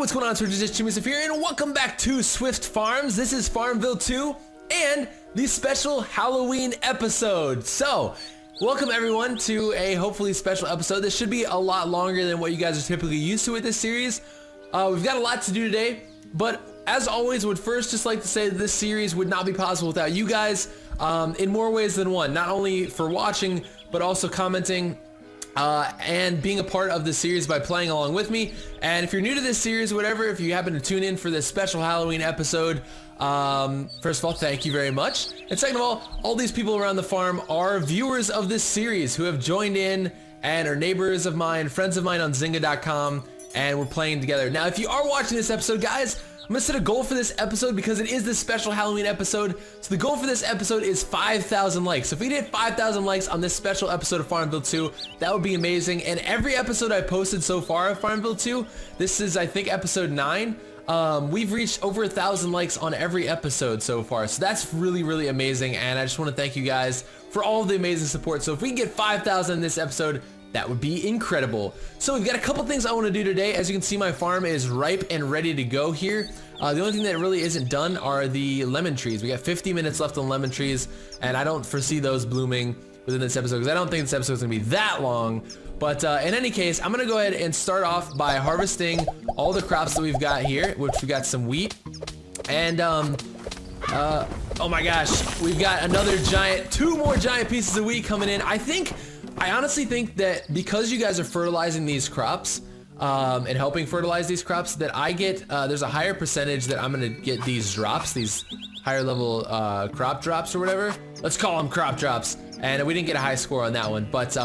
what's going on, Twitch? It's Jimmy here, and welcome back to Swift Farms. This is FarmVille 2 and the special Halloween episode. So, welcome everyone to a hopefully special episode. This should be a lot longer than what you guys are typically used to with this series. We've got a lot to do today, but as always, would first just like to say that this series would not be possible without you guys in more ways than one. Not only for watching, but also commenting and being a part of the series by playing along with me. And if you're new to this series or whatever, if you happen to tune in for this special Halloween episode, first of all, thank you very much. And second of all these people around the farm are viewers of this series who have joined in and are neighbors of mine, friends of mine on Zynga.com, and we're playing together. Now, if you are watching this episode, guys, I'm gonna set a goal for this episode because it is this special Halloween episode. So the goal for this episode is 5,000 likes. So if we did 5,000 likes on this special episode of FarmVille 2, that would be amazing. And every episode I posted so far of FarmVille 2, this is I think episode 9, we've reached over 1,000 likes on every episode so far. So that's really, really amazing. And I just want to thank you guys for all of the amazing support. So if we can get 5,000 in this episode, that would be incredible. So we've got a couple things I want to do today. As you can see, my farm is ripe and ready to go here. The only thing that really isn't done are the lemon trees. We got 50 minutes left on lemon trees, and I don't foresee those blooming within this episode because I don't think this episode is going to be that long. But in any case, I'm going to go ahead and start off by harvesting all the crops that we've got here, which we got some wheat. And, oh my gosh, we've got another two more giant pieces of wheat coming in. I honestly think that because you guys are fertilizing these crops and helping fertilize these crops, that I get, there's a higher percentage that I'm going to get these drops, these higher level crop drops or whatever. Let's call them crop drops. And we didn't get a high score on that one. But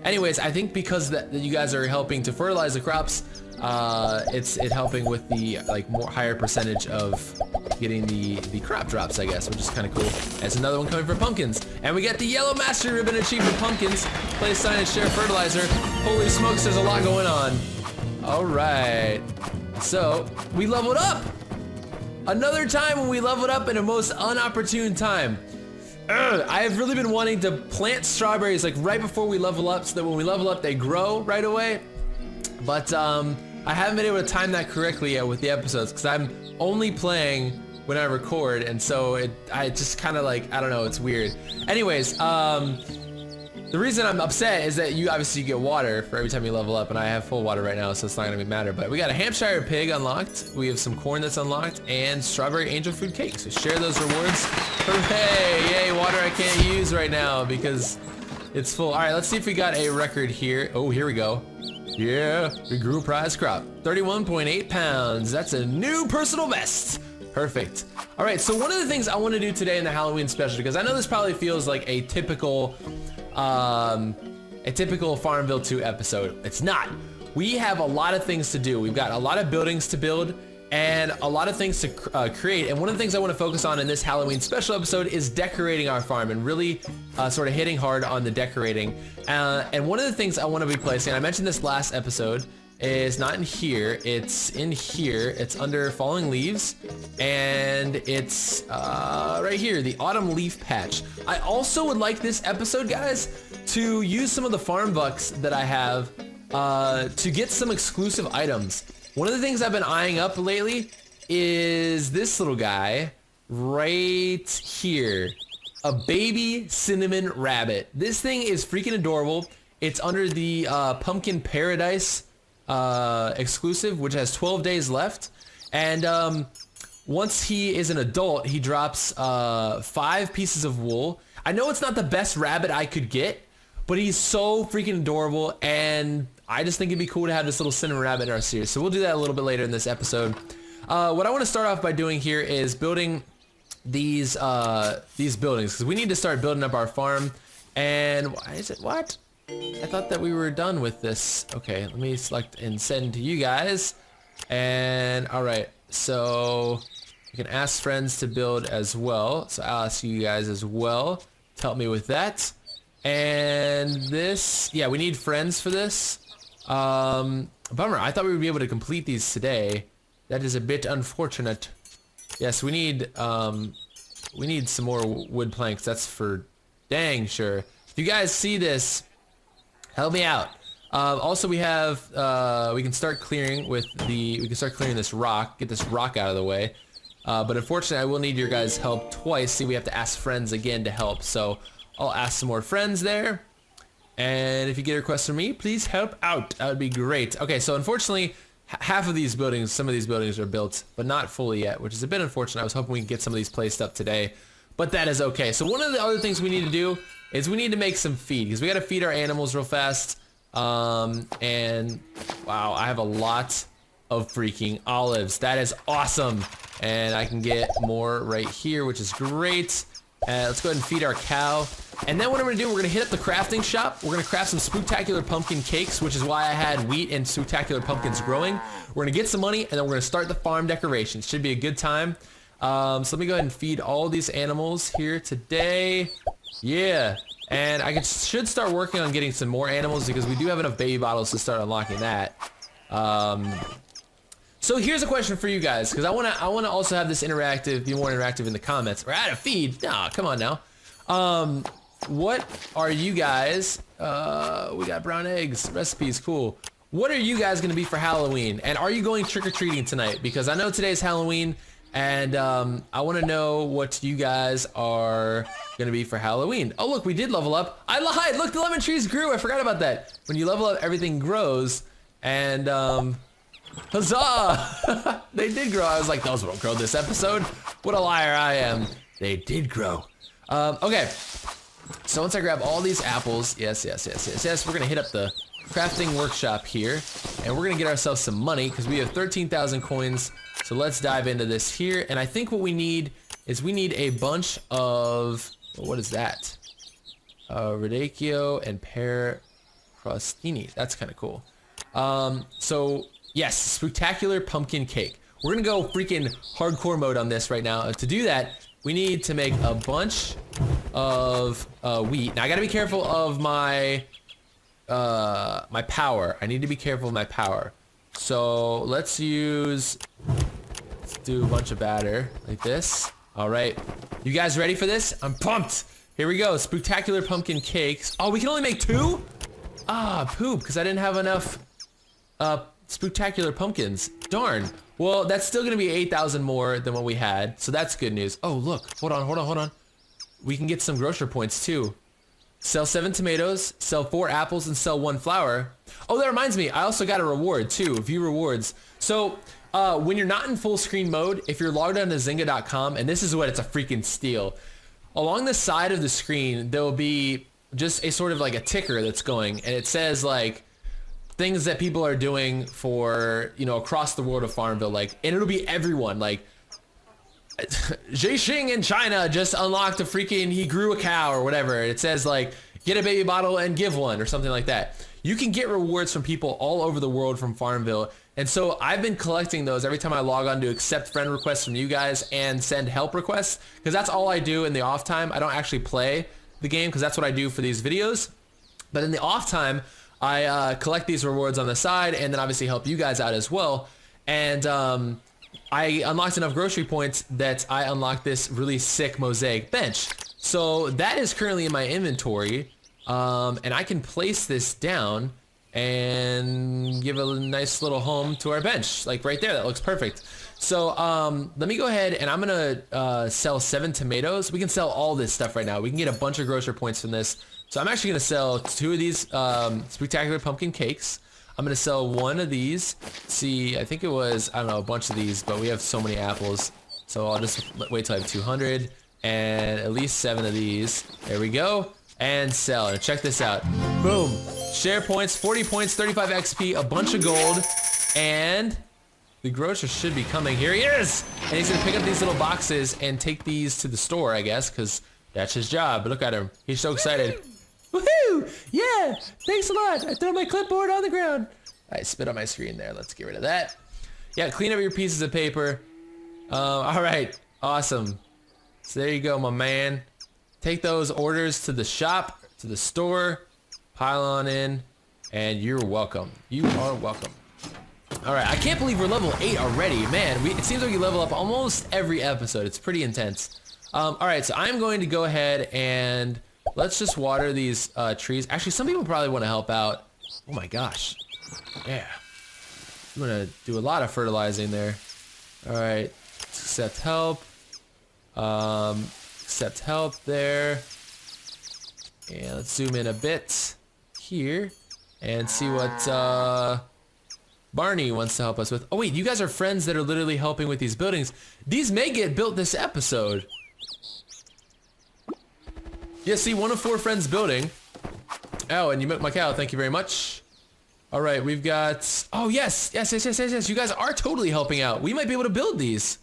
anyways, I think because that you guys are helping to fertilize the crops, it's helping with the more higher percentage of getting the crop drops, I guess, which is kind of cool. There's another one coming for pumpkins, and we got the yellow master ribbon achievement pumpkins. Play sign and share fertilizer. Holy smokes, there's a lot going on. All right, so we leveled up another time when we leveled up in a most unopportune time. I have really been wanting to plant strawberries like right before we level up so that when we level up they grow right away, but I haven't been able to time that correctly yet with the episodes because I'm only playing when I record, and so I just kind of I don't know, it's weird. Anyways, the reason I'm upset is that you obviously get water for every time you level up, and I have full water right now, so it's not gonna matter. But we got a Hampshire pig unlocked, we have some corn that's unlocked, and strawberry angel food cake. So share those rewards. Hooray! Yay, water I can't use right now because it's full. All right, let's see if we got a record here. Oh, here we go. Yeah, we grew a prize crop. 31.8 pounds. That's a new personal best. Perfect. All right, so one of the things I want to do today in the Halloween special, because I know this probably feels like a typical FarmVille 2 episode. It's not. We have a lot of things to do. We've got a lot of buildings to build and a lot of things to create. And one of the things I want to focus on in this Halloween special episode is decorating our farm and really sort of hitting hard on the decorating. And one of the things I want to be placing, I mentioned this last episode, is not in here, it's in here. It's under falling leaves, and it's right here, the autumn leaf patch. I also would like this episode, guys, to use some of the farm bucks that I have to get some exclusive items. One of the things I've been eyeing up lately is this little guy right here, a baby cinnamon rabbit. This thing is freaking adorable. It's under the Pumpkin Paradise exclusive, which has 12 days left, and once he is an adult, he drops 5 pieces of wool. I know it's not the best rabbit I could get, but he's so freaking adorable, and I just think it'd be cool to have this little cinnamon rabbit in our series. So we'll do that a little bit later in this episode. What I want to start off by doing here is building these buildings, because we need to start building up our farm. And why is it what? I thought that we were done with this. Okay, let me select and send to you guys. And all right, so you can ask friends to build as well. So I'll ask you guys as well to help me with that. And this, yeah, we need friends for this. Bummer, I thought we would be able to complete these today. That is a bit unfortunate. Yes, we need some more wood planks, that's for dang sure. If you guys see this, help me out. Also, we have we can start clearing this rock, get this rock out of the way. But unfortunately, I will need your guys' help twice. See, we have to ask friends again to help. So I'll ask some more friends there. And if you get a request from me, please help out. That would be great. Okay, so unfortunately, half of these buildings, some of these buildings are built, but not fully yet, which is a bit unfortunate. I was hoping we could get some of these placed up today, but that is okay. So one of the other things we need to do is we need to make some feed, because we got to feed our animals real fast. And wow, I have a lot of freaking olives. That is awesome. And I can get more right here, which is great. Let's go ahead and feed our cow. And then what I'm gonna do, we're gonna hit up the crafting shop. We're gonna craft some spectacular pumpkin cakes, which is why I had wheat and spectacular pumpkins growing. We're gonna get some money, and then we're gonna start the farm decorations. Should be a good time. So let me go ahead and feed all these animals here today. Yeah, and I should start working on getting some more animals, because we do have enough baby bottles to start unlocking that. So here's a question for you guys, because I wanna also have this interactive, be more interactive in the comments. We're out of feed. Nah, come on now. What are you guys? We got brown eggs, recipes, cool. What are you guys gonna be for Halloween? And are you going trick-or-treating tonight? Because I know today's Halloween, and I wanna know what you guys are gonna be for Halloween. Oh look, we did level up. I lied, look, the lemon trees grew, I forgot about that. When you level up, everything grows, and huzzah! They did grow. I was like, those won't grow this episode. What a liar I am. They did grow. Okay. So once I grab all these apples, yes, we're gonna hit up the crafting workshop here, and we're gonna get ourselves some money, because we have 13,000 coins. So let's dive into this here. And I think what we need is we need a bunch of, what is that? Radicchio and pear crostini. That's kind of cool. So yes, spectacular pumpkin cake. We're gonna go freaking hardcore mode on this right now. To do that, we need to make a bunch of wheat. Now I gotta be careful of my my power. I need to be careful of my power. So let's do a bunch of batter like this. All right, you guys ready for this? I'm pumped. Here we go, spectacular pumpkin cakes. Oh, we can only make 2? Ah, poop, because I didn't have enough spectacular pumpkins. Darn. Well, that's still gonna be 8,000 more than what we had, so that's good news. Oh, look, hold on. We can get some grocer points too. Sell 7 tomatoes, sell 4 apples, and sell 1 flower. Oh, that reminds me, I also got a reward too, view rewards. So, when you're not in full screen mode, if you're logged on to Zynga.com, and this is what, it's a freaking steal. Along the side of the screen, there will be just a sort of like a ticker that's going, and it says like, things that people are doing for, you know, across the world of FarmVille, like, and it'll be everyone, like, Zhixing in China just unlocked he grew a cow or whatever. It says like, get a baby bottle and give one or something like that. You can get rewards from people all over the world from FarmVille. And so I've been collecting those every time I log on to accept friend requests from you guys and send help requests, because that's all I do in the off time. I don't actually play the game, because that's what I do for these videos. But in the off time, I collect these rewards on the side, and then obviously help you guys out as well. And I unlocked enough grocery points that I unlocked this really sick mosaic bench. So that is currently in my inventory, and I can place this down and give a nice little home to our bench, like right there. That looks perfect. So let me go ahead, and I'm gonna sell 7 tomatoes. We can sell all this stuff right now. We can get a bunch of grocery points from this. So I'm actually gonna sell 2 of these spectacular pumpkin cakes. I'm gonna sell 1 of these. Let's see, I think it was, I don't know, a bunch of these, but we have so many apples. So I'll just wait till I have 200 and at least 7 of these. There we go. And sell. And check this out. Boom. Share points, 40 points, 35 XP, a bunch of gold, and the grocer should be coming. Here he is! And he's gonna pick up these little boxes and take these to the store, I guess, because that's his job. But look at him. He's so excited. Woohoo! Yeah! Thanks a lot! I threw my clipboard on the ground. I spit on my screen there. Let's get rid of that. Yeah, clean up your pieces of paper. Alright. Awesome. So there you go, my man. Take those orders to the shop, to the store, pile on in, and you're welcome. You are welcome. Alright, I can't believe we're level 8 already. Man, it seems like we level up almost every episode. It's pretty intense. Alright, so I'm going to go ahead and let's just water these trees. Actually, some people probably want to help out. Oh my gosh. Yeah. I'm gonna do a lot of fertilizing there. Alright. Accept help. Accept help there. And let's zoom in a bit here and see what Barney wants to help us with. Oh wait, you guys are friends that are literally helping with these buildings. These may get built this episode. Yeah, see, 1 of 4 friends building. Oh, and you milked my cow, thank you very much. All right, we've got, oh yes, yes, you guys are totally helping out. We might be able to build these.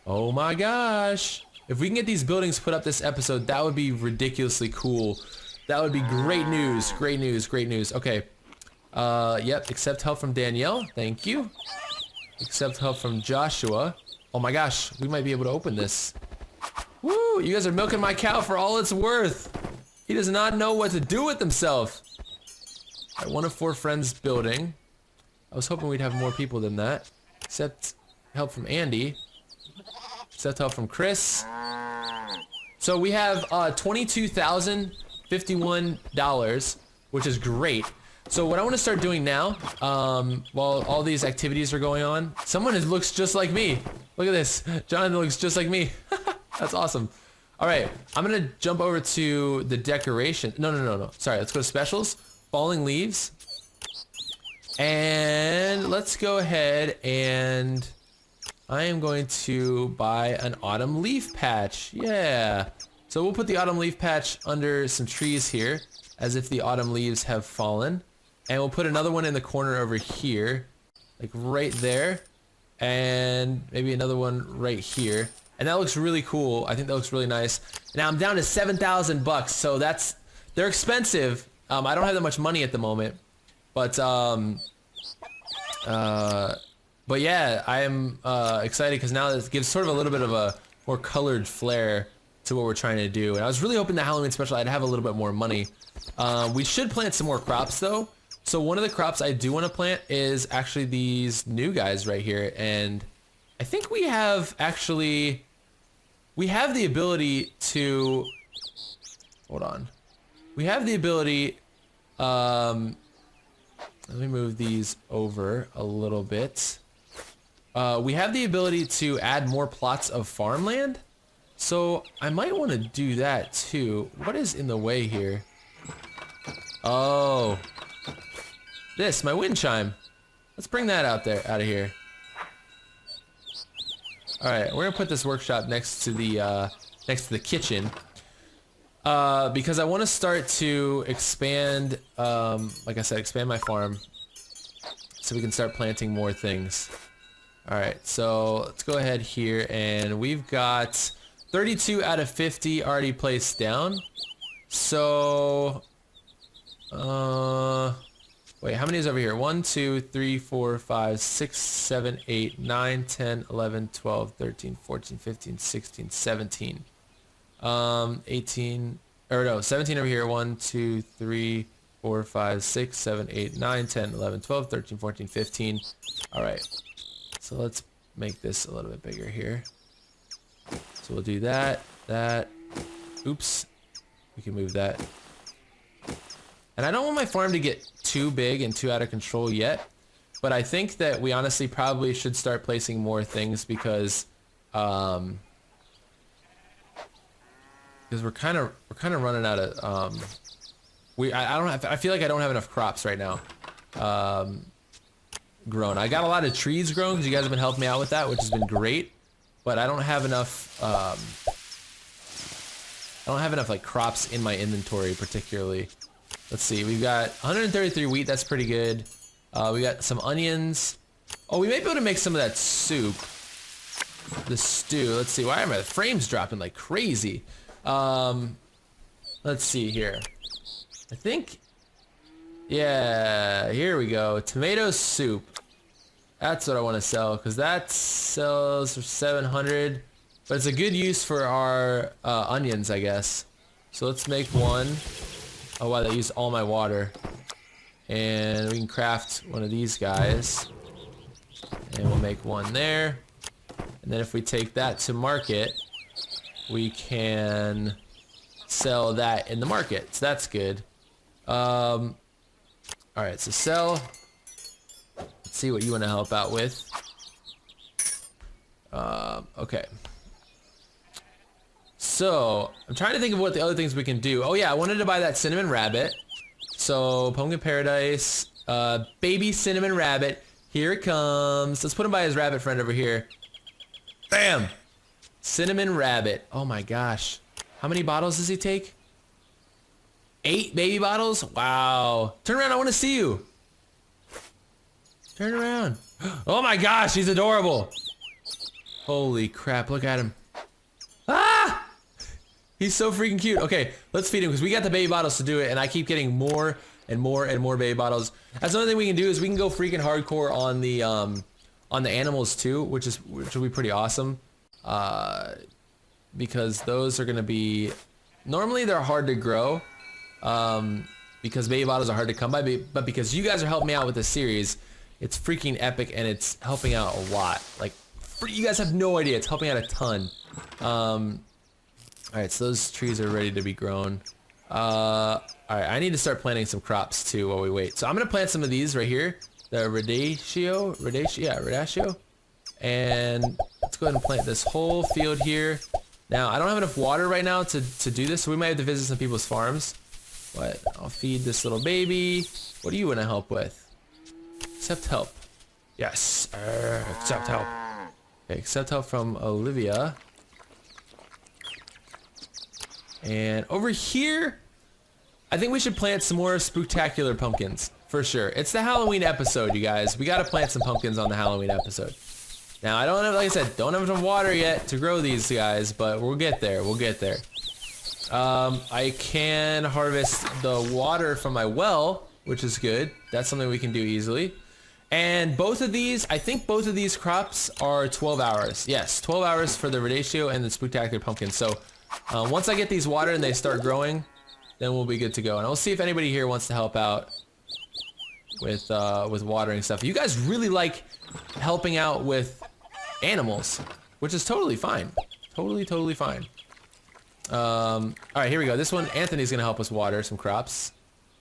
Oh my gosh. If we can get these buildings put up this episode, that would be ridiculously cool. That would be great news, great news, great news. Okay, yep, accept help from Danielle, thank you. Accept help from Joshua. Oh my gosh, we might be able to open this. Woo, you guys are milking my cow for all it's worth. He does not know what to do with himself. All right, 1 of 4 friends building. I was hoping we'd have more people than that. Accept help from Andy. Accept help from Chris. So we have $22,051, which is great. So what I want to start doing now, while all these activities are going on, someone looks just like me. Look at this. Jonathan looks just like me. That's awesome. All right, I'm gonna jump over to the decoration. No. Sorry, let's go to specials. Falling leaves. And let's go ahead and I am going to buy an autumn leaf patch. Yeah. So we'll put the autumn leaf patch under some trees here as if the autumn leaves have fallen. And we'll put another one in the corner over here, like right there. And maybe another one right here. And that looks really cool. I think that looks really nice. Now I'm down to 7,000 bucks, so they're expensive. I don't have that much money at the moment, but yeah, I am excited because now this gives sort of a little bit of a more colored flair to what we're trying to do. And I was really hoping the Halloween special I'd have a little bit more money. We should plant some more crops though. So one of the crops I do want to plant is actually these new guys right here, and I think we have the ability to, hold on. We have the ability, let me move these over a little bit. We have the ability to add more plots of farmland. So I might want to do that too. What is in the way here? Oh, my wind chime. Let's bring that out of here. All right, we're gonna put this workshop next to the kitchen because I want to start to expand, like I said, expand my farm so we can start planting more things. All right, so let's go ahead here, and we've got 32 out of 50 already placed down. So, wait, how many is over here? 1, 2, 3, 4, 5, 6, 7, 8, 9, 10, 11, 12, 13, 14, 15, 16, 17. 18, or no, 17 over here. 1, 2, 3, 4, 5, 6, 7, 8, 9, 10, 11, 12, 13, 14, 15. All right. So let's make this a little bit bigger here. So we'll do that. Oops. We can move that. And I don't want my farm to get too big and too out of control yet, but I think that we honestly probably should start placing more things because we're kind of running out of I feel like I don't have enough crops right now grown. I got a lot of trees grown because you guys have been helping me out with that, which has been great, but I don't have enough like crops in my inventory particularly. Let's see, we've got 133 wheat, that's pretty good. We got some onions. Oh, we may be able to make some of that soup. The stew, let's see, why are my frames dropping like crazy? Let's see here. I think, yeah, here we go. Tomato soup. That's what I want to sell, because that sells for 700, but it's a good use for our onions, I guess. So let's make one. Oh wow, that used all my water. And we can craft one of these guys. And we'll make one there. And then if we take that to market, we can sell that in the market. So that's good. All right, so sell. Let's see what you want to help out with. Okay. So I'm trying to think of what the other things we can do. Oh yeah, I wanted to buy that cinnamon rabbit. So pumpkin paradise, baby cinnamon rabbit. Here it comes. Let's put him by his rabbit friend over here. Bam! Cinnamon rabbit. Oh my gosh. How many bottles does he take? 8 baby bottles? Wow. Turn around, I want to see you. Turn around. Oh my gosh, he's adorable. Holy crap, look at him. Ah! He's so freaking cute. Okay, let's feed him because we got the baby bottles to do it and I keep getting more and more and more baby bottles. That's another thing we can do is we can go freaking hardcore on the animals too, which will be pretty awesome. Because those are gonna be, normally they're hard to grow. Because baby bottles are hard to come by, but because you guys are helping me out with this series, it's freaking epic and it's helping out a lot. Like, you guys have no idea, it's helping out a ton. Alright, so those trees are ready to be grown. Alright, I need to start planting some crops too while we wait. So I'm gonna plant some of these right here. The radicchio. And let's go ahead and plant this whole field here. Now, I don't have enough water right now to do this, so we might have to visit some people's farms. But I'll feed this little baby. What do you want to help with? Accept help. Yes, accept help. Okay, accept help from Olivia. And over here, I think we should plant some more spooktacular pumpkins, for sure. It's the Halloween episode, you guys. We gotta plant some pumpkins on the Halloween episode. Now, I don't have, like I said, don't have enough water yet to grow these guys, but we'll get there, we'll get there. I can harvest the water from my well, which is good. That's something we can do easily. And both of these, I think both of these crops are 12 hours. Yes, 12 hours for the radicchio and the spooktacular pumpkin. So once I get these water and they start growing, then we'll be good to go. And we'll see if anybody here wants to help out with watering stuff. You guys really like helping out with animals, which is totally fine. Totally fine. All right, here we go. This one, Anthony's gonna help us water some crops,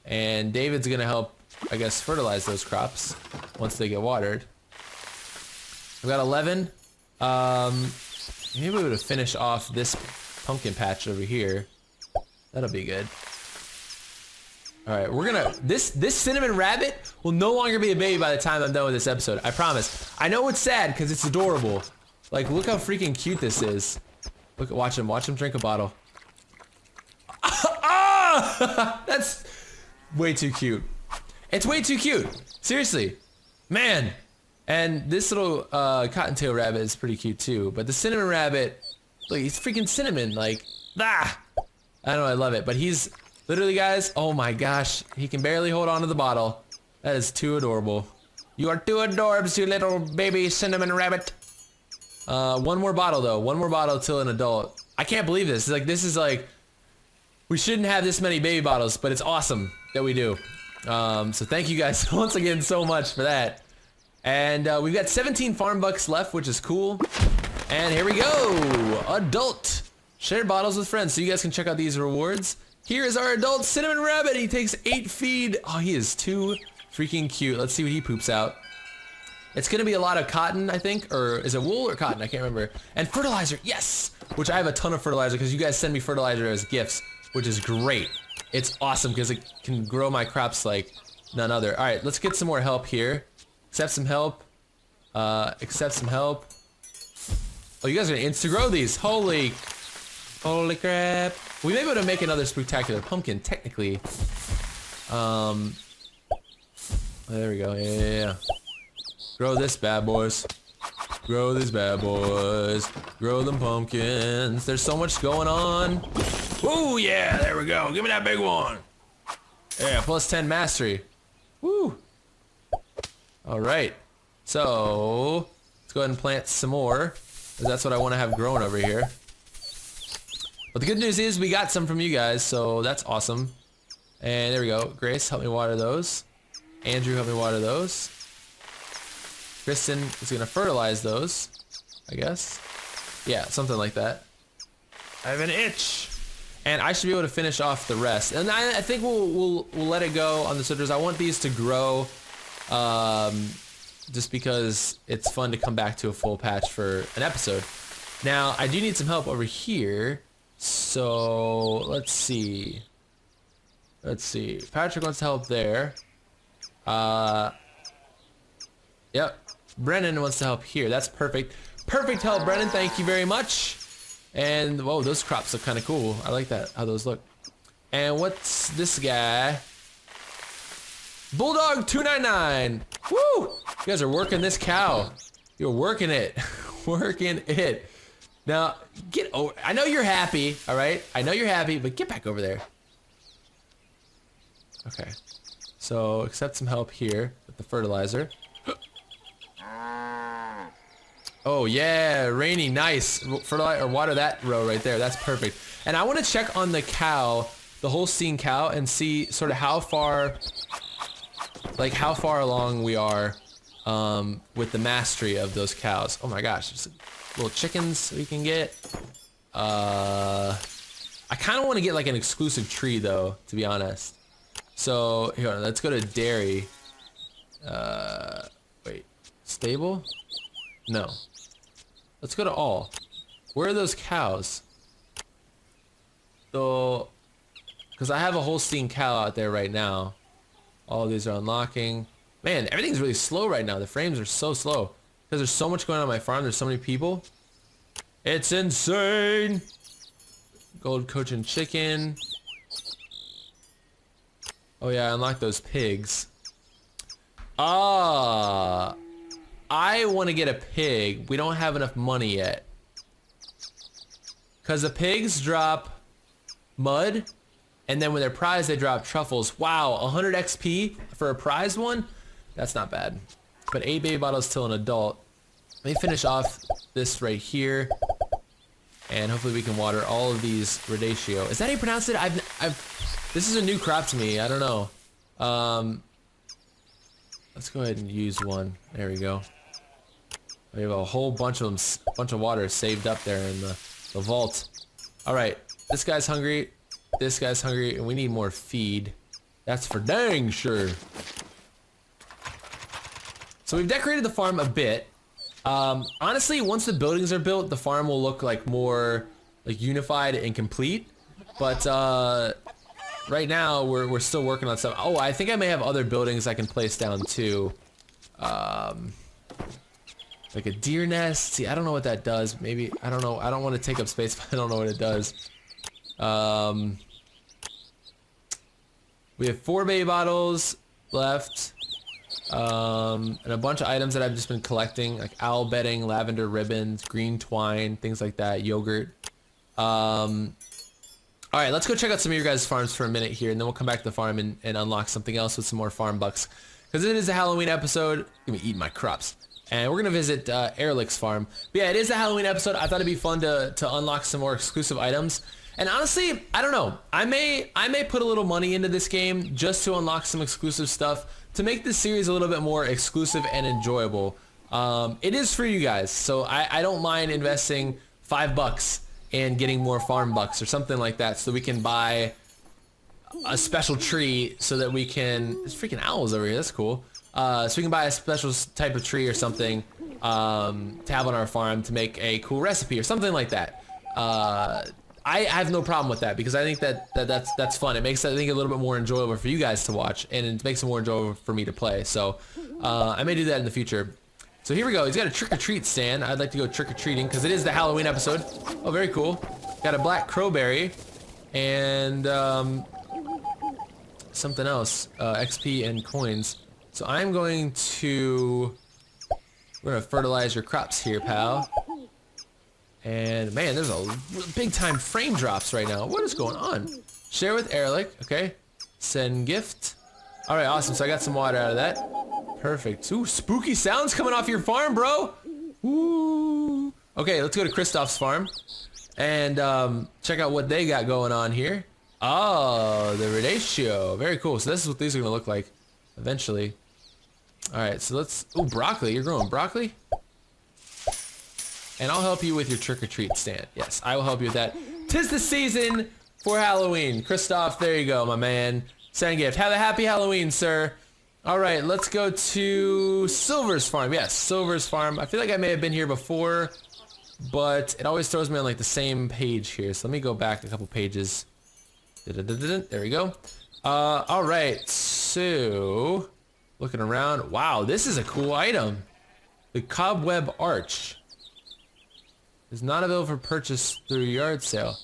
and David's gonna help, I guess, fertilize those crops once they get watered. We've got 11. Maybe we would finish off this pumpkin patch over here. That'll be good. All right, we're gonna, this cinnamon rabbit will no longer be a baby by the time I'm done with this episode. I promise. I know it's sad because it's adorable. Like, look how freaking cute this is. Look, watch him drink a bottle. Ah! That's way too cute. It's way too cute. Seriously, man. And this little cottontail rabbit is pretty cute too. But the cinnamon rabbit, look, he's freaking cinnamon. Like, ah! I don't know, I love it. But he's literally, guys, oh my gosh, he can barely hold on to the bottle. That is too adorable. You are too adorbs, you little baby cinnamon rabbit. One more bottle though. One more bottle till an adult. I can't believe this. This is like, we shouldn't have this many baby bottles, but it's awesome that we do. So thank you guys once again so much for that. And we've got 17 farm bucks left, which is cool. And here we go. Adult. Share bottles with friends, so you guys can check out these rewards. Here is our adult cinnamon rabbit. He takes 8 feed. Oh, he is too freaking cute. Let's see what he poops out. It's gonna be a lot of cotton, I think, or is it wool or cotton? I can't remember. And fertilizer, yes! Which I have a ton of fertilizer because you guys send me fertilizer as gifts, which is great. It's awesome because it can grow my crops like none other. All right, let's get some more help here. Accept some help. Accept some help. Oh, you guys are gonna insta-grow these. Holy crap. We may be able to make another spectacular pumpkin, technically. There we go, yeah. Grow this bad boys. Grow these bad boys. Grow them pumpkins. There's so much going on. Ooh, yeah, there we go. Give me that big one. Yeah, plus 10 mastery. Woo. All right. So, let's go ahead and plant some more, because that's what I want to have grown over here. But the good news is we got some from you guys, so that's awesome. And there we go. Grace, help me water those. Andrew, help me water those. Kristen is gonna fertilize those, I guess. Yeah, something like that. I have an itch. And I should be able to finish off the rest. And I think we'll let it go on the citrus. I want these to grow, just because it's fun to come back to a full patch for an episode. Now, I do need some help over here. So, let's see. Patrick wants to help there. Yep. Brennan wants to help here. That's perfect. Perfect help, Brennan. Thank you very much. And, whoa, those crops look kind of cool. I like that, how those look. And what's this guy? Bulldog 299. Woo! You guys are working this cow. You're working it. Working it. Now, get over. I know you're happy, all right? I know you're happy, but get back over there. Okay. So, accept some help here with the fertilizer. Oh yeah, rainy, nice. Fertilize or water that row right there. That's perfect. And I want to check on the cow, the Holstein cow, and see sort of how far along we are with the mastery of those cows. Oh my gosh, there's little chickens we can get. I kind of want to get like an exclusive tree though, to be honest. So here, let's go to dairy. Wait, stable? No. Let's go to all. Where are those cows? So, because I have a Holstein cow out there right now. All of these are unlocking. Man, everything's really slow right now. The frames are so slow. Because there's so much going on my farm. There's so many people. It's insane. Gold Cochin chicken. Oh yeah, I unlocked those pigs. I want to get a pig. We don't have enough money yet. Because the pigs drop mud, and then when they're prized, they drop truffles. Wow, 100 XP for a prized one? That's not bad. But 8 baby bottles till an adult. Let me finish off this right here. And hopefully we can water all of these Rodatio. Is that how you pronounce it? This is a new crop to me. I don't know. Let's go ahead and use one. There we go. We have a whole bunch of them, bunch of water saved up there in the vault. All right, this guy's hungry. This guy's hungry, and we need more feed. That's for dang sure. So we've decorated the farm a bit. Honestly, once the buildings are built, the farm will look like more like unified and complete. But right now, we're still working on stuff. Oh, I think I may have other buildings I can place down too. Like a deer nest. See, I don't know what that does. Maybe, I don't know. I don't want to take up space, but I don't know what it does. We have 4 baby bottles left. And a bunch of items that I've just been collecting, like owl bedding, lavender ribbons, green twine, things like that, yogurt. Alright, let's go check out some of your guys' farms for a minute here, and then we'll come back to the farm and unlock something else with some more farm bucks. Because it is a Halloween episode. I'm gonna be eating my crops. And we're gonna visit Erlich's farm. But yeah, it is a Halloween episode. I thought it'd be fun to unlock some more exclusive items. And honestly, I don't know. I may put a little money into this game just to unlock some exclusive stuff to make this series a little bit more exclusive and enjoyable. It is for you guys, so I don't mind investing $5 and getting more farm bucks or something like that, so we can buy a special tree so that we can. There's freaking owls over here. That's cool. So we can buy a special type of tree or something to have on our farm to make a cool recipe or something like that. I have no problem with that because I think that's fun. It makes I think a little bit more enjoyable for you guys to watch, and it makes it more enjoyable for me to play. So I may do that in the future. So here we go. He's got a trick-or-treat stand. I'd like to go trick-or-treating because it is the Halloween episode. Oh, very cool. Got a black crowberry and something else, XP and coins. So I'm going to, we're gonna fertilize your crops here, pal. And man, there's a big time frame drops right now. What is going on? Share with Erlich, okay. Send gift. All right, awesome. So I got some water out of that. Perfect. Ooh, spooky sounds coming off your farm, bro. Ooh. Okay, let's go to Christoph's farm and check out what they got going on here. Oh, the Rodatio. Very cool. So this is what these are gonna look like eventually. All right, so let's, ooh, broccoli. You're growing broccoli? And I'll help you with your trick-or-treat stand. Yes, I will help you with that. 'Tis the season for Halloween. Christoph, there you go, my man. Send a gift. Have a happy Halloween, sir. All right, let's go to Silver's farm. Yes, Silver's farm. I feel like I may have been here before, but it always throws me on like the same page here. So let me go back a couple pages. There we go. All right, so looking around. Wow, this is a cool item. The cobweb arch is not available for purchase through yard sale.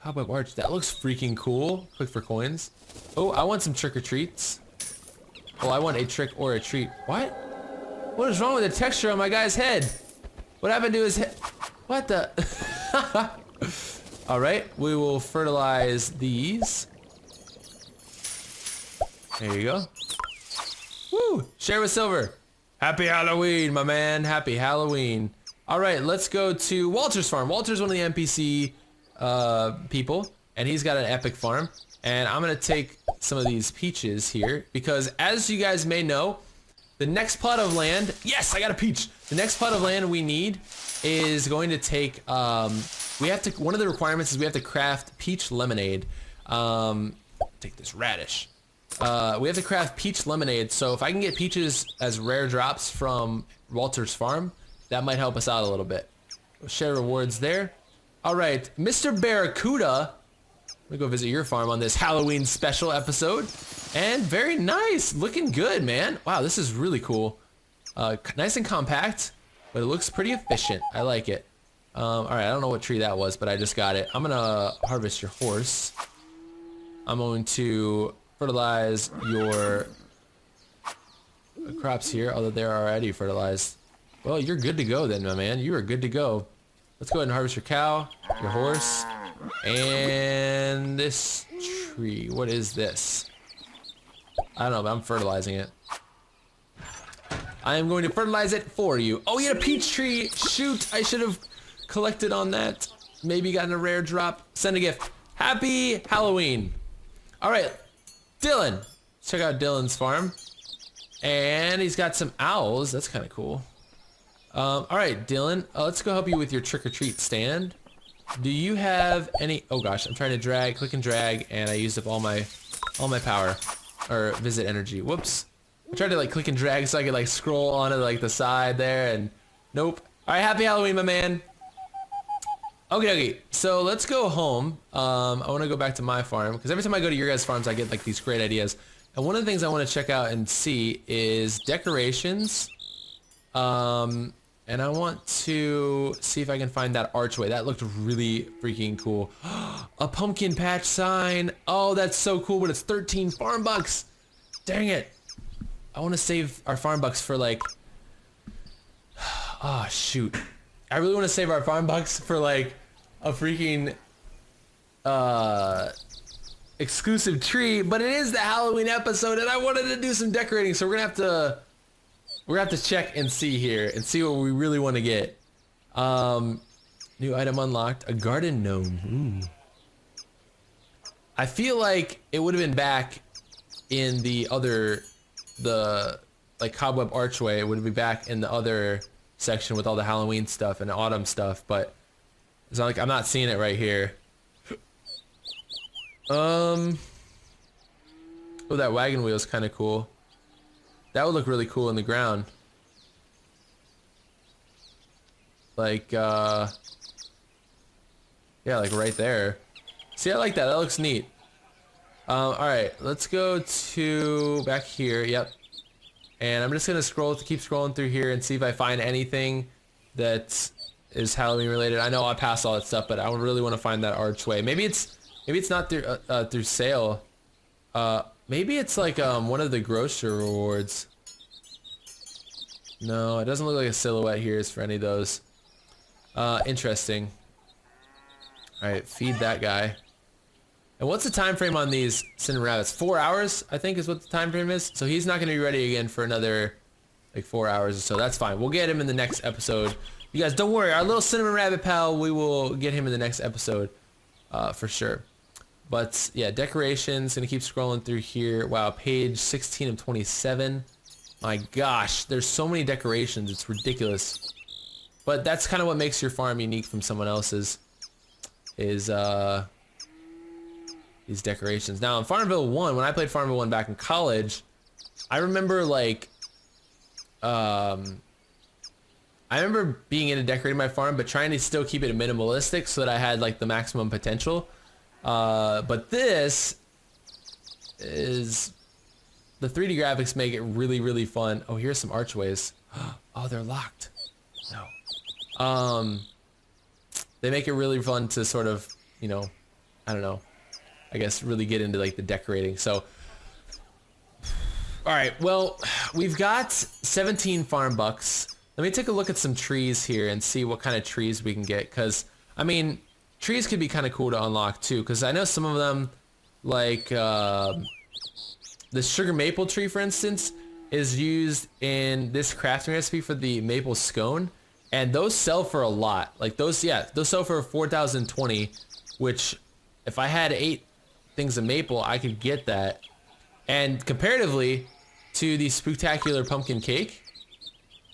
Cobweb arch, that looks freaking cool. Click for coins. Oh, I want some trick-or-treats. Oh, I want a trick or a treat. What? What is wrong with the texture on my guy's head? What happened to his head? What the? All right, we will fertilize these. There you go. Woo! Share with Silver. Happy Halloween, my man. Happy Halloween. All right, let's go to Walter's farm. Walter's one of the NPC people, and he's got an epic farm. And I'm gonna take some of these peaches here because, as you guys may know, the next plot of land, yes, I got a peach. The next plot of land we need is going to take, one of the requirements is we have to craft peach lemonade. Take this radish. We have to craft peach lemonade, so if I can get peaches as rare drops from Walter's farm, that might help us out a little bit. We'll share rewards there. All right, Mr. Barracuda. Let me go visit your farm on this Halloween special episode. And very nice, looking good, man. Wow, this is really cool. Nice and compact, but it looks pretty efficient. I like it. All right, I don't know what tree that was, but I just got it. I'm gonna harvest your horse. I'm going to fertilize your crops here, although they're already fertilized. Well, you're good to go then, my man. You are good to go. Let's go ahead and harvest your cow, your horse, and this tree. What is this? I don't know, but I'm fertilizing it. I am going to fertilize it for you. Oh, you had a peach tree. Shoot, I should have collected on that. Maybe gotten a rare drop. Send a gift. Happy Halloween. All right, Dylan. Check out Dylan's farm. And he's got some owls. That's kind of cool. All right, Dylan, let's go help you with your trick-or-treat stand. Do you have any? Oh gosh, I'm trying to drag, click and drag, and I used up all my power, or visit energy. Whoops. I tried to like click and drag so I could like scroll onto like the side there, and nope. All right, happy Halloween, my man. Okay, so let's go home. I want to go back to my farm because every time I go to your guys' farms, I get like these great ideas. And one of the things I want to check out and see is decorations. And I want to see if I can find that archway. That looked really freaking cool. A pumpkin patch sign. Oh, that's so cool, but it's 13 farm bucks. Dang it. I want to save our farm bucks for like, oh shoot. I really want to save our farm bucks for like a freaking exclusive tree, but it is the Halloween episode and I wanted to do some decorating, so we're gonna have to check and see here and see what we really want to get. New item unlocked, a garden gnome. Ooh. I feel like it would have been back in the other, like cobweb archway. It would be back in the other section with all the Halloween stuff and autumn stuff, but it's not like I'm not seeing it right here. Oh, that wagon wheel is kind of cool. That would look really cool in the ground. Like, yeah, like right there. See, I like that. That looks neat. All right, let's go to back here. Yep. And I'm just gonna keep scrolling through here and see if I find anything that is Halloween related. I know I passed all that stuff, but I really want to find that archway. Maybe it's not through sale. Maybe it's like one of the grocery rewards. No, it doesn't look like a silhouette here is for any of those. Interesting. All right, feed that guy. And what's the time frame on these cinnamon rabbits? 4 hours, I think, is what the time frame is. So he's not going to be ready again for another like 4 hours or so. That's fine. We'll get him in the next episode. You guys, don't worry. Our little cinnamon rabbit pal, we will get him in the next episode for sure. But yeah, decorations. Gonna keep scrolling through here. Wow, page 16 of 27. My gosh, there's so many decorations. It's ridiculous. But that's kind of what makes your farm unique from someone else's. Is these decorations. Now in FarmVille 1, when I played FarmVille 1 back in college, I remember like, I remember being into decorating my farm, but trying to still keep it minimalistic so that I had like the maximum potential. But this is, the 3D graphics make it really, really fun. Oh, here's some archways. Oh, they're locked. No. They make it really fun to sort of, you know, I don't know, I guess really get into like the decorating. So, all right, well, we've got 17 farm bucks. Let me take a look at some trees here and see what kind of trees we can get. Cause I mean, trees could be kind of cool to unlock too. Cause I know some of them, like the sugar maple tree, for instance, is used in this crafting recipe for the maple scone. And those sell for a lot. Like those, yeah, those sell for 4,020, which if I had 8 things of maple, I could get that. And comparatively to the Spooktacular pumpkin cake,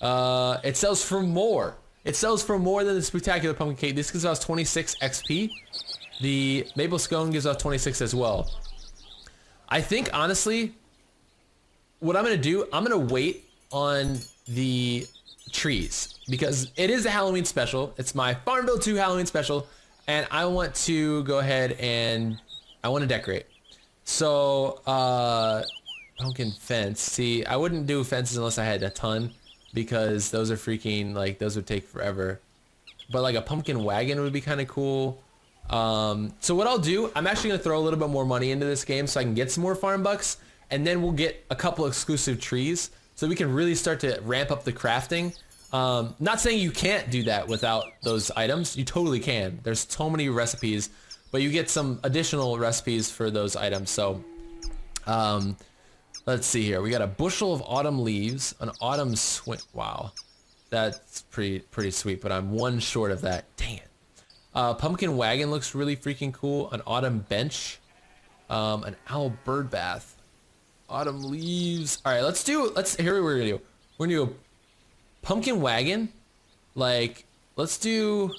it sells for more. It sells for more than the Spooktacular pumpkin cake. This gives us 26 XP. The maple scone gives off 26 as well. I think honestly, what I'm gonna do, I'm gonna wait on the trees because it is a Halloween special. It's my FarmVille 2 Halloween special, and I want to go ahead and I want to decorate. So pumpkin fence. See, I wouldn't do fences unless I had a ton, because those are freaking, like, those would take forever. But like a pumpkin wagon would be kind of cool. So what I'll do, I'm actually gonna throw a little bit more money into this game so I can get some more farm bucks, and then we'll get a couple exclusive trees so we can really start to ramp up the crafting. Not saying you can't do that without those items. You totally can. There's so many recipes, but you get some additional recipes for those items. So let's see here. We got a bushel of autumn leaves, an autumn swing. Wow, that's pretty sweet, but I'm one short of that. Dang it. Pumpkin wagon looks really freaking cool. An autumn bench, an owl bird bath, autumn leaves. All right, here we're gonna do. We're gonna do a pumpkin wagon. Like, let's do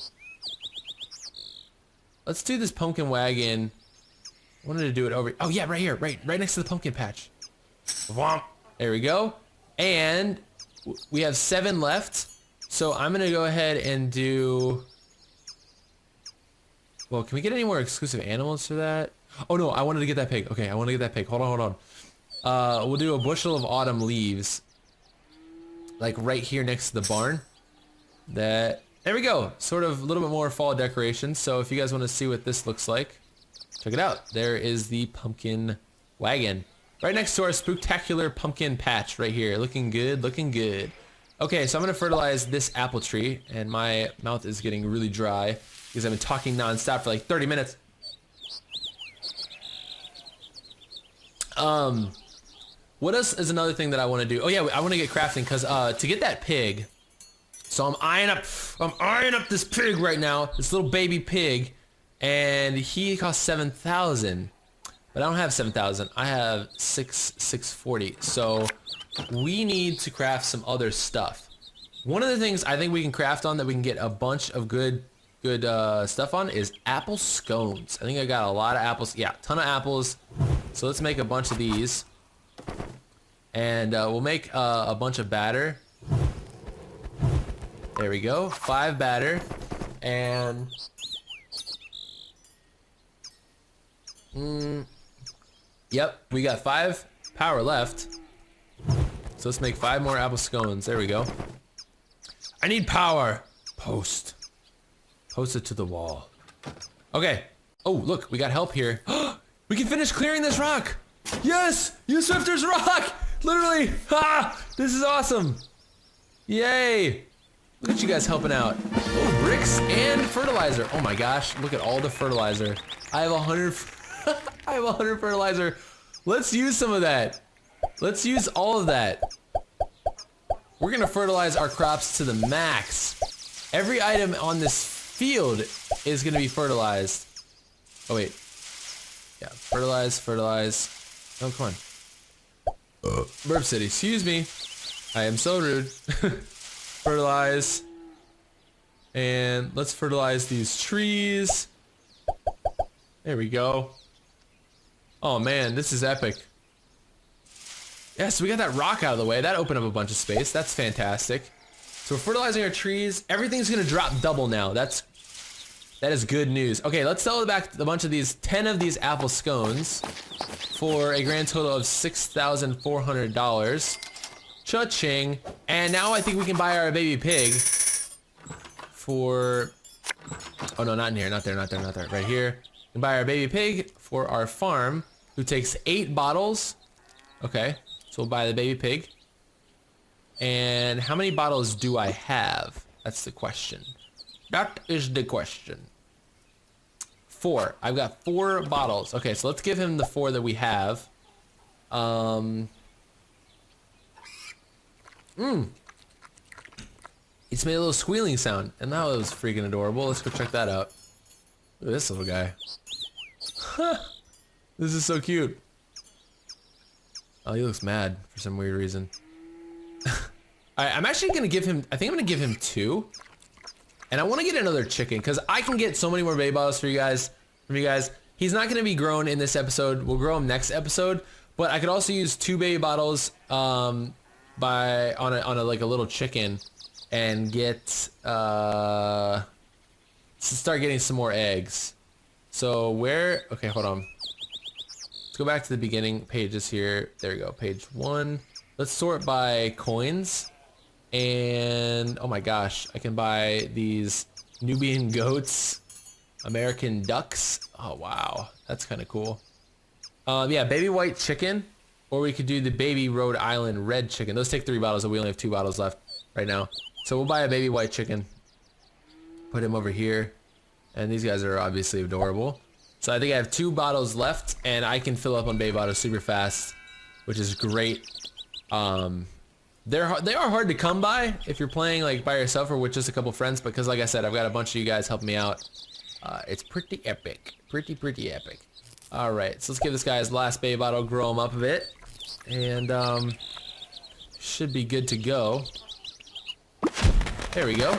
this pumpkin wagon. I wanted to do it over. Oh yeah, right here, right next to the pumpkin patch. There we go. And we have 7 left. So I'm gonna go ahead and do. Well, can we get any more exclusive animals for that? Oh no, I wanted to get that pig. Okay, I want to get that pig. Hold on. We'll do a bushel of autumn leaves, like right here next to the barn. There we go. Sort of a little bit more fall decoration. So if you guys want to see what this looks like, check it out. There is the pumpkin wagon right next to our Spooktacular pumpkin patch right here. Looking good, looking good. Okay, so I'm gonna fertilize this apple tree, and my mouth is getting really dry because I've been talking nonstop for like 30 minutes. What else is another thing that I want to do? Oh yeah, I want to get crafting because to get that pig. So I'm eyeing up this pig right now, this little baby pig, and he costs 7,000. But I don't have 7,000. I have 640. So we need to craft some other stuff. One of the things I think we can craft on that we can get a bunch of good stuff on is apple scones. I think I got a lot of apples. Yeah, ton of apples. So let's make a bunch of these, and we'll make a bunch of batter. There we go, 5 batter, and yep, we got 5 power left. So let's make 5 more apple scones. There we go. I need power. Post it to the wall. Okay. Oh, look, we got help here. We can finish clearing this rock. Yes, you Swifters rock. Literally. Ha! This is awesome. Yay. Look at you guys helping out. Oh, bricks and fertilizer. Oh my gosh, look at all the fertilizer. I have 100 I have 100 fertilizer. Let's use some of that. Let's use all of that. We're gonna fertilize our crops to the max. Every item on this field is gonna be fertilized. Oh wait. Yeah, fertilize. Oh, come on. Burp City, excuse me. I am so rude. Fertilize. And let's fertilize these trees. There we go. Oh man, this is epic. Yeah, so we got that rock out of the way. That opened up a bunch of space. That's fantastic. So we're fertilizing our trees. Everything's gonna drop double now. That is good news. Okay, let's sell back a bunch of these, 10 of these apple scones for a grand total of $6,400. Cha-ching. And now I think we can buy our baby pig for, oh no, not in here, not there. Right here. We can buy our baby pig for our farm, who takes 8 bottles. Okay, so we'll buy the baby pig. And how many bottles do I have? That's the question. That is the question. 4. I've got 4 bottles. Okay, so let's give him the 4 that we have. It's made a little squealing sound, and that was freaking adorable. Let's go check that out. Look at this little guy. This is so cute. Oh, he looks mad for some weird reason. Alright, I'm actually gonna give him, I think I'm gonna give him 2. And I want to get another chicken, because I can get so many more baby bottles for you guys. He's not gonna be grown in this episode. We'll grow him next episode. But I could also use 2 baby bottles on a like a little chicken and get start getting some more eggs. So where, okay, hold on. Let's go back to the beginning pages here. There we go, page 1. Let's sort by coins. And oh my gosh, I can buy these Nubian goats, American ducks. Oh wow, that's kind of cool. Yeah, baby white chicken, or we could do the baby Rhode Island red chicken. Those take 3 bottles, so we only have 2 bottles left right now. So we'll buy a baby white chicken. Put him over here. And these guys are obviously adorable. So I think I have 2 bottles left, and I can fill up on baby bottles super fast, which is great. They are hard to come by if you're playing like by yourself or with just a couple friends, because like I said, I've got a bunch of you guys helping me out. It's pretty epic. Pretty epic. Alright, so let's give this guy his last baby bottle, grow him up a bit, and should be good to go. There we go.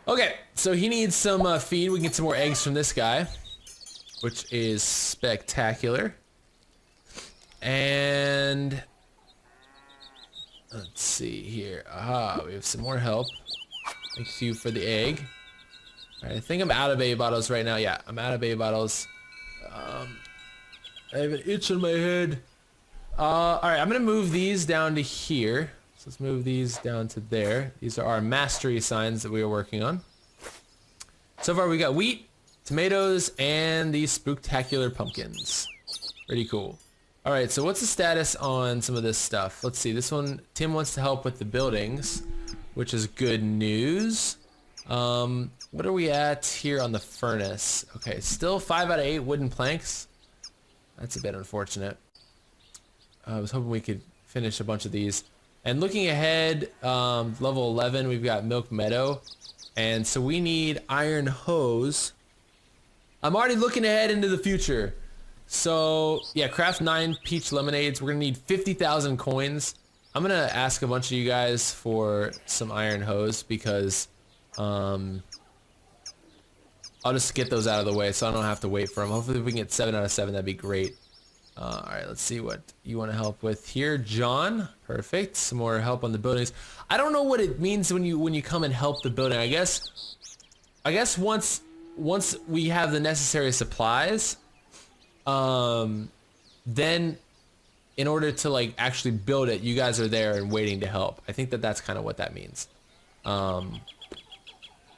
Okay, so he needs some feed. We can get some more eggs from this guy, which is spectacular. And let's see here. Aha, we have some more help. Thank you for the egg. Alright, I think I'm out of baby bottles right now. Yeah, I'm out of baby bottles. I have an itch in my head. Alright, I'm gonna move these down to here. So let's move these down to there. These are our mastery signs that we are working on. So far we got wheat, tomatoes, and these spooktacular pumpkins. Pretty cool. Alright, so what's the status on some of this stuff? Let's see, this one, Tim wants to help with the buildings, which is good news. What are we at here on the furnace? Okay, still 5 out of 8 wooden planks. That's a bit unfortunate. I was hoping we could finish a bunch of these. And looking ahead, level 11, we've got Milk Meadow. And so we need iron hose. I'm already looking ahead into the future. So, yeah, craft 9 peach lemonades. We're going to need 50,000 coins. I'm going to ask a bunch of you guys for some iron hose because I'll just get those out of the way so I don't have to wait for them. Hopefully if we can get 7 out of 7, that'd be great. Alright, let's see what you want to help with here. John, perfect. Some more help on the buildings. I don't know what it means when you come and help the building. I guess once we have the necessary supplies, then in order to like actually build it, you guys are there and waiting to help. I think that's kind of what that means.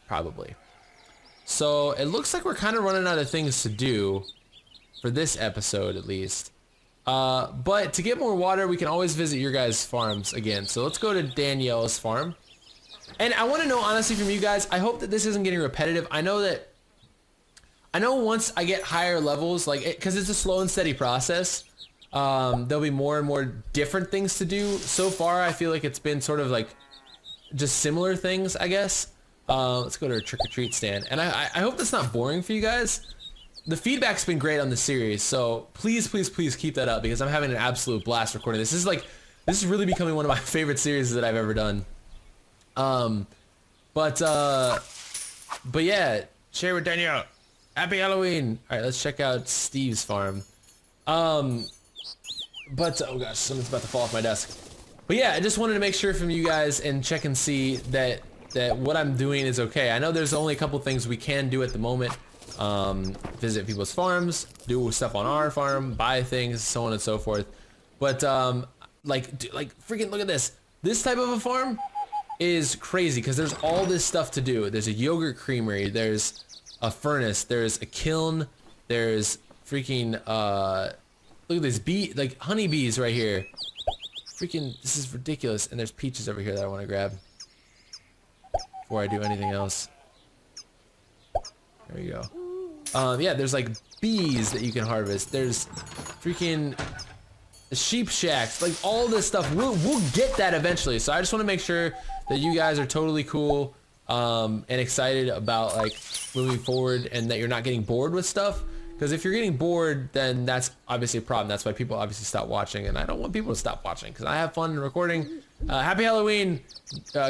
Probably. So it looks like we're kind of running out of things to do for this episode at least. But to get more water, we can always visit your guys' farms again. So let's go to Danielle's farm. And I want to know honestly from you guys, I hope that this isn't getting repetitive. I know once I get higher levels, like because it's a slow and steady process, there'll be more and more different things to do. So far, I feel like it's been sort of like just similar things, I guess. Let's go to a trick-or-treat stand. And I hope that's not boring for you guys. The feedback's been great on the series, so please keep that up because I'm having an absolute blast recording this. This is really becoming one of my favorite series that I've ever done. But yeah, share with Danielle. Happy Halloween. All right, let's check out Steve's farm. But oh gosh, something's about to fall off my desk. But yeah, I just wanted to make sure from you guys and check and see that what I'm doing is okay. I know there's only a couple things we can do at the moment. Visit people's farms, do stuff on our farm, buy things, so on and so forth. But like freaking look at this. This type of a farm is crazy because there's all this stuff to do. There's a yogurt creamery, there's a furnace, there's a kiln, there's freaking look at this like honeybees right here. Freaking, this is ridiculous. And there's peaches over here that I want to grab before I do anything else. There we go. Yeah, there's like bees that you can harvest. There's freaking sheep shacks, like all this stuff. We'll get that eventually. So I just want to make sure that you guys are totally cool and excited about like moving forward, and that you're not getting bored with stuff. Because if you're getting bored, then that's obviously a problem. That's why people obviously stop watching, and I don't want people to stop watching because I have fun recording. Happy Halloween,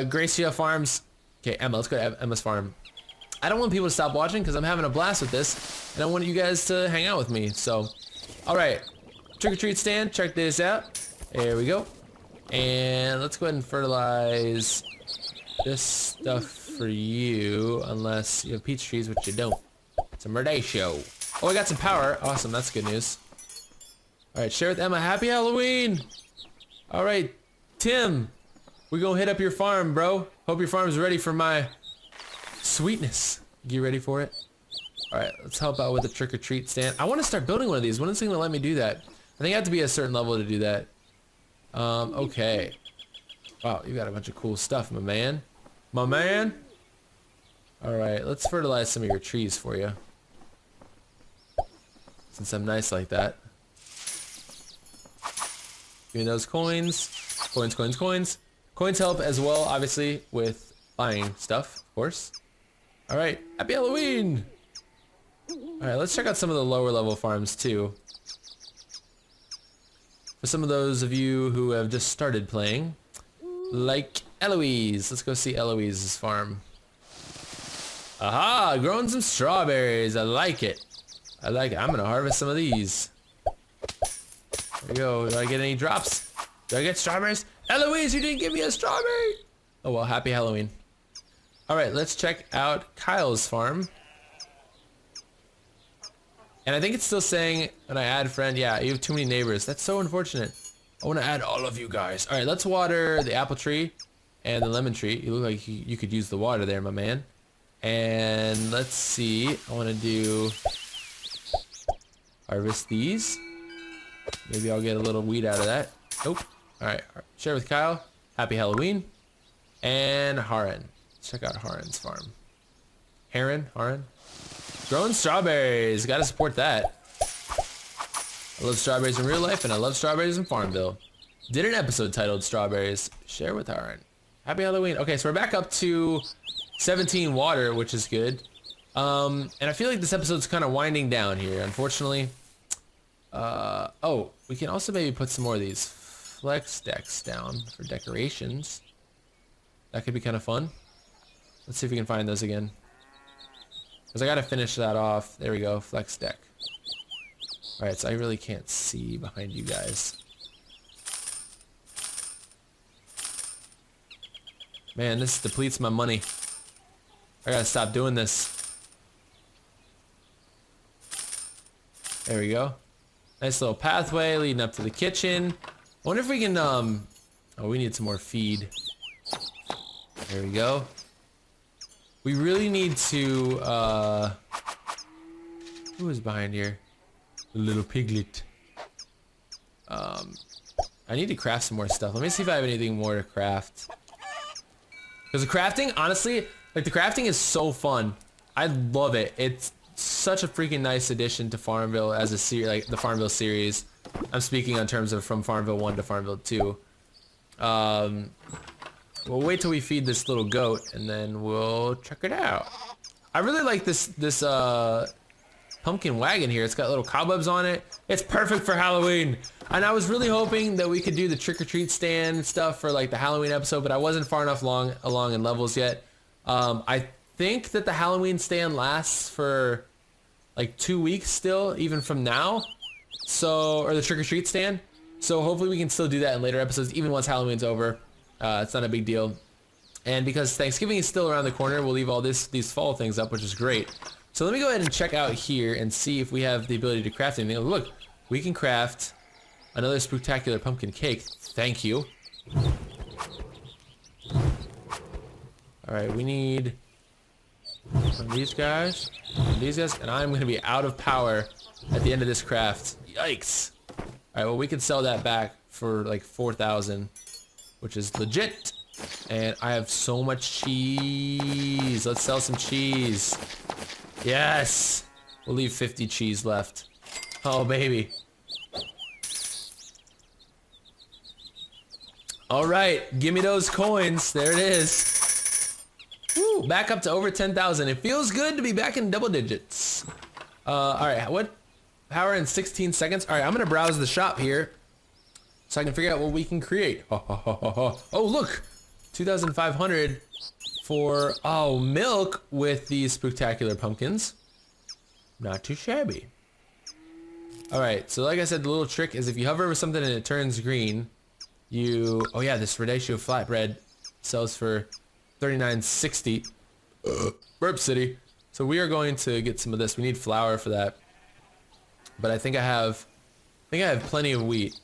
Gracia Farms. Okay, Emma, let's go to Emma's farm. I don't want people to stop watching because I'm having a blast with this, and I want you guys to hang out with me. So, all right, trick-or-treat stand, check this out. There we go. And let's go ahead and fertilize this stuff for you, unless you have peach trees, which you don't. It's a Merdatio. Oh, I got some power. Awesome, that's good news. All right, share with Emma. Happy Halloween. All right, Tim, we're gonna hit up your farm, bro. Hope your farm's ready for my sweetness. You ready for it? All right, let's help out with the trick-or-treat stand. I want to start building one of these. When is it gonna let me do that? I think I have to be at a certain level to do that. Okay. Wow, you got a bunch of cool stuff, my man. My man. All right, let's fertilize some of your trees for you, since I'm nice like that. Give me those coins. Coins, coins, coins. Coins help as well, obviously, with buying stuff, of course. All right, happy Halloween. All right, let's check out some of the lower level farms too. For some of those of you who have just started playing, like Eloise. Let's go see Eloise's farm. Aha, growing some strawberries. I like it. I like it. I'm gonna harvest some of these. There we go. Do I get any drops? Do I get strawberries? Eloise, you didn't give me a strawberry. Oh well, happy Halloween. All right, let's check out Kyle's farm. And I think it's still saying when I add friend, yeah, you have too many neighbors. That's so unfortunate. I want to add all of you guys. All right, let's water the apple tree and the lemon tree. You look like you could use the water there, my man. And let's see, I want to do harvest these. Maybe I'll get a little weed out of that. Nope. All right, share with Kyle. Happy Halloween. And Haran. Let's check out Haran's farm. Haran. Growing strawberries. Gotta support that. I love strawberries in real life, and I love strawberries in FarmVille. Did an episode titled Strawberries. Share with Haran. Happy Halloween. Okay, so we're back up to 17 water, which is good. And I feel like this episode's kind of winding down here, unfortunately. Oh, we can also maybe put some more of these flex decks down for decorations. That could be kind of fun. Let's see if we can find those again. Because I got to finish that off. There we go, flex deck. Alright, so I really can't see behind you guys. Man, this depletes my money. I gotta stop doing this. There we go. Nice little pathway leading up to the kitchen. I wonder if we can, oh, we need some more feed. There we go. We really need to, who is behind here? The little piglet. I need to craft some more stuff. Let me see if I have anything more to craft. Because the crafting, honestly, like the crafting is so fun. I love it. It's such a freaking nice addition to FarmVille as a series, like the FarmVille series. I'm speaking on terms of from FarmVille 1 to FarmVille 2. We'll wait till we feed this little goat and then we'll check it out. I really like this pumpkin wagon here. It's got little cobwebs on it. It's perfect for Halloween. And I was really hoping that we could do the trick-or-treat stand and stuff for like the Halloween episode, but I wasn't far enough along in levels yet. I think that the Halloween stand lasts for like 2 weeks still, even from now. So, or the trick-or-treat stand. So hopefully we can still do that in later episodes, even once Halloween's over. It's not a big deal. And because Thanksgiving is still around the corner, we'll leave all these fall things up, which is great. So let me go ahead and check out here and see if we have the ability to craft anything. Look, we can craft another spectacular pumpkin cake. Thank you. Alright, we need some of these guys, and I'm going to be out of power at the end of this craft. Yikes. Alright, well we can sell that back for like 4,000, which is legit. And I have so much cheese. Let's sell some cheese. Yes! We'll leave 50 cheese left. Oh, baby. Alright, give me those coins. There it is. Woo, back up to over 10,000. It feels good to be back in double digits. Alright, what? Power in 16 seconds? Alright, I'm gonna browse the shop here so I can figure out what we can create. Oh, look! 2,500 for, milk with these spectacular pumpkins. Not too shabby. Alright, so like I said, the little trick is if you hover over something and it turns green, oh yeah, this Radaccio flatbread sells for $39.60. Burp City. So we are going to get some of this. We need flour for that. But I think I have plenty of wheat.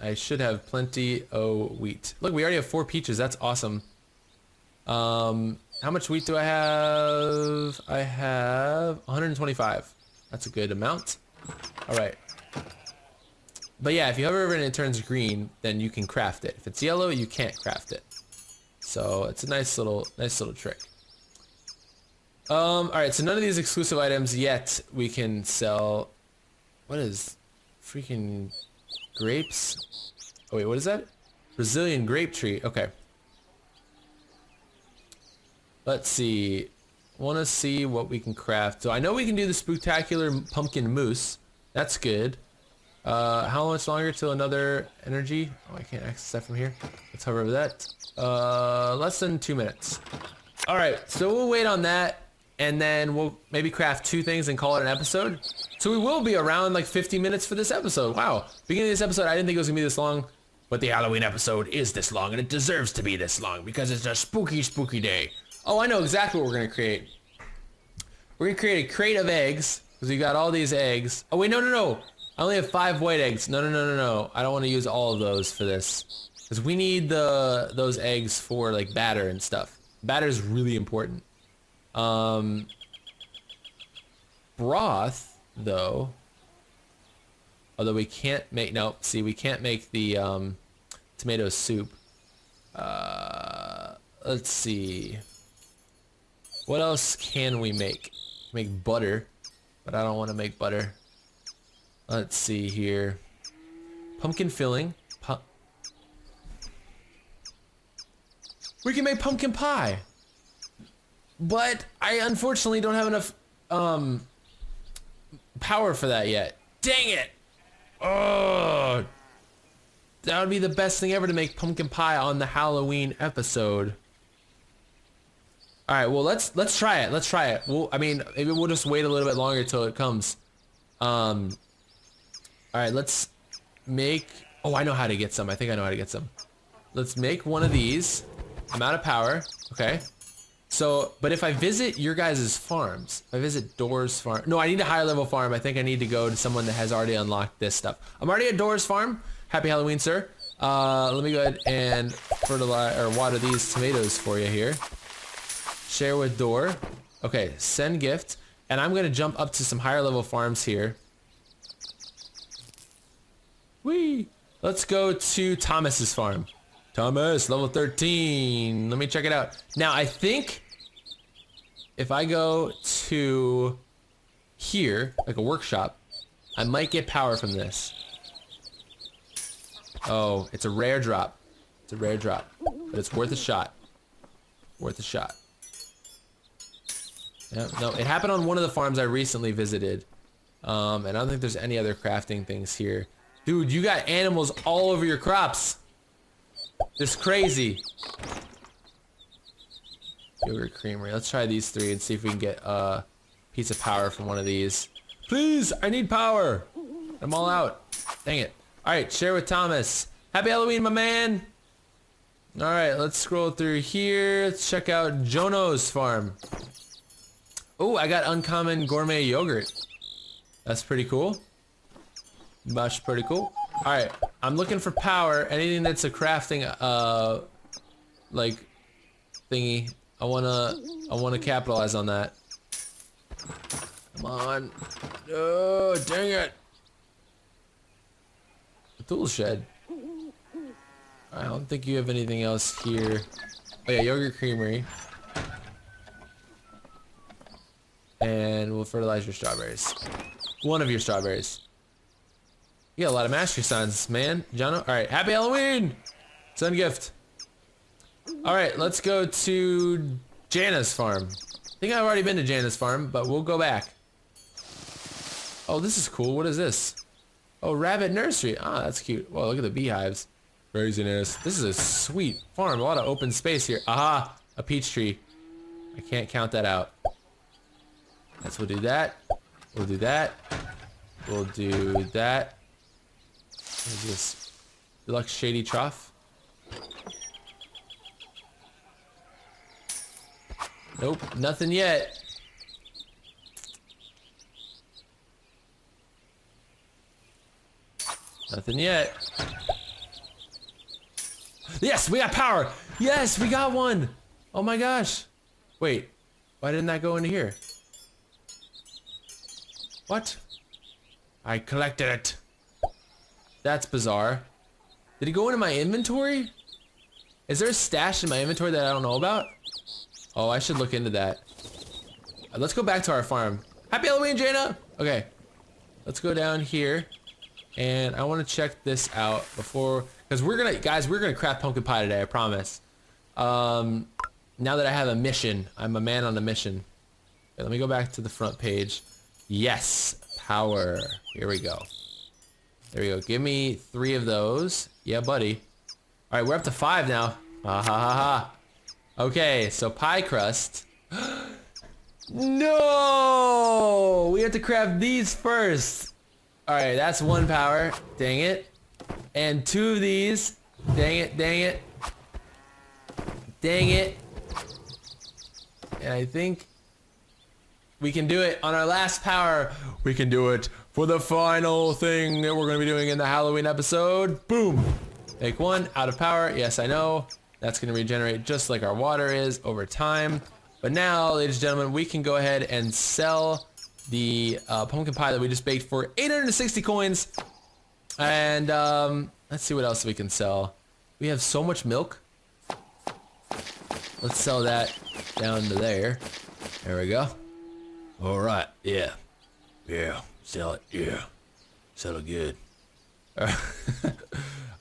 I should have plenty of wheat. Look, we already have 4 peaches. That's awesome. How much wheat do I have? I have 125. That's a good amount. All right. But yeah, if you hover over and it turns green, then you can craft it. If it's yellow, you can't craft it. So it's a nice little trick. All right. So none of these exclusive items yet we can sell. What is freaking grapes? Oh wait, what is that? Brazilian grape tree. Okay. Let's see. Want to see what we can craft. So I know we can do the spectacular pumpkin mousse. That's good. How much longer till another energy? Oh, I can't access that from here. Let's hover over that. Less than 2 minutes. All right, so we'll wait on that, and then we'll maybe craft 2 things and call it an episode. So we will be around like 50 minutes for this episode. Wow. Beginning of this episode, I didn't think it was gonna be this long, but the Halloween episode is this long, and it deserves to be this long because it's a spooky, spooky day. Oh, I know exactly what we're gonna create. We're gonna create a crate of eggs, because we got all these eggs. Oh wait, no. I only have 5 white eggs. No. I don't want to use all of those for this. Because we need those eggs for like batter and stuff. Batter is really important. Broth, though. Although we can't make, no, see, we can't make the tomato soup. Let's see. What else can we make? Make butter, but I don't want to make butter. Let's see here. Pumpkin filling. We can make pumpkin pie. But I unfortunately don't have enough power for that yet. Dang it! Oh, that would be the best thing ever to make pumpkin pie on the Halloween episode. All right, well let's try it. Let's try it. I mean, maybe we'll just wait a little bit longer till it comes. All right, let's make. Oh, I know how to get some. I think I know how to get some. Let's make one of these. I'm out of power. Okay. So, but if I visit your guys' farms, if I visit Door's farm. No, I need a higher level farm. I think I need to go to someone that has already unlocked this stuff. I'm already at Door's farm. Happy Halloween, sir. Let me go ahead and fertilize or water these tomatoes for you here. Share with Door. Okay, send gift. And I'm going to jump up to some higher level farms here. Whee! Let's go to Thomas's farm. Thomas, level 13. Let me check it out. Now, I think if I go to here, like a workshop, I might get power from this. Oh, it's a rare drop. It's a rare drop. But it's worth a shot. Worth a shot. Yeah, no, it happened on one of the farms I recently visited. And I don't think there's any other crafting things here. Dude, you got animals all over your crops. This crazy. Yogurt creamery. Let's try these 3 and see if we can get a piece of power from one of these. Please, I need power. I'm all out. Dang it. All right, share with Thomas. Happy Halloween, my man. All right, let's scroll through here. Let's check out Jono's farm. Oh, I got uncommon gourmet yogurt. That's pretty cool. That's pretty cool. All right, I'm looking for power. Anything that's a crafting, like thingy. I wanna capitalize on that. Come on. Oh, dang it. The tool shed. I don't think you have anything else here. Oh yeah, yogurt creamery. And we'll fertilize your strawberries. One of your strawberries. You got a lot of mastery signs, man. Jono? Alright, happy Halloween! Sun gift. Alright, let's go to Jana's farm. I think I've already been to Jana's farm, but we'll go back. Oh, this is cool. What is this? Oh, rabbit nursery. Ah, that's cute. Whoa, look at the beehives. Craziness. This is a sweet farm. A lot of open space here. Aha! A peach tree. I can't count that out. Let's we'll do that. We'll do that. We'll do that. What is this? Deluxe shady trough. Nope, nothing yet. Nothing yet. Yes, we got power. Yes, we got one. Oh my gosh. Wait, why didn't that go into here? What? I collected it. That's bizarre. Did it go into my inventory? Is there a stash in my inventory that I don't know about? Oh, I should look into that. Let's go back to our farm. Happy Halloween, Jana! Okay. Let's go down here. And I want to check this out before... Because we're gonna craft pumpkin pie today, I promise. Now that I have a mission. I'm a man on a mission. Okay, let me go back to the front page. Yes! Power. Here we go. There we go. Give me 3 of those. Yeah, buddy. Alright, we're up to 5 now. Ha ha ha ha. Okay, so pie crust. No! We have to craft these first. Alright, that's 1 power. Dang it. And 2 of these. Dang it, dang it. Dang it. And I think we can do it on our last power. We can do it for the final thing that we're going to be doing in the Halloween episode. Boom. Make 1 out of power. Yes, I know. That's going to regenerate just like our water is over time. But now, ladies and gentlemen, we can go ahead and sell the pumpkin pie that we just baked for 860 coins. And let's see what else we can sell. We have so much milk. Let's sell that down to there. There we go. All right. Yeah. Yeah. Sell it. Yeah. Sell it good. All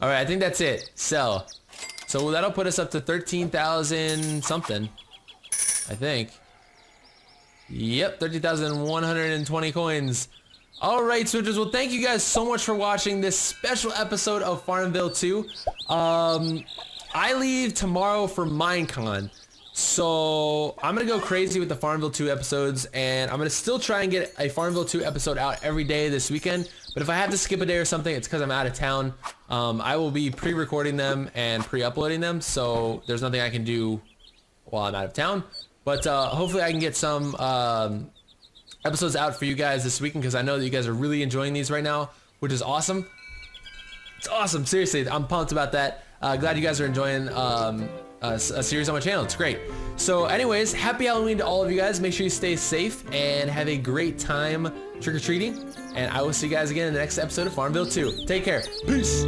right. I think that's it. Sell. So that'll put us up to 13,000 something, I think. Yep, 13,120 coins. All right, switchers. Well, thank you guys so much for watching this special episode of FarmVille 2. I leave tomorrow for Minecon. So I'm going to go crazy with the FarmVille 2 episodes, and I'm going to still try and get a FarmVille 2 episode out every day this weekend. But if I have to skip a day or something, it's because I'm out of town. I will be pre-recording them and pre-uploading them, so there's nothing I can do while I'm out of town. But hopefully I can get some episodes out for you guys this weekend, because I know that you guys are really enjoying these right now, which is awesome. It's awesome. Seriously, I'm pumped about that. Glad you guys are enjoying a series on my channel. It's great. So anyways, happy Halloween to all of you guys. Make sure you stay safe and have a great time trick-or-treating. And I will see you guys again in the next episode of FarmVille 2. Take care. Peace.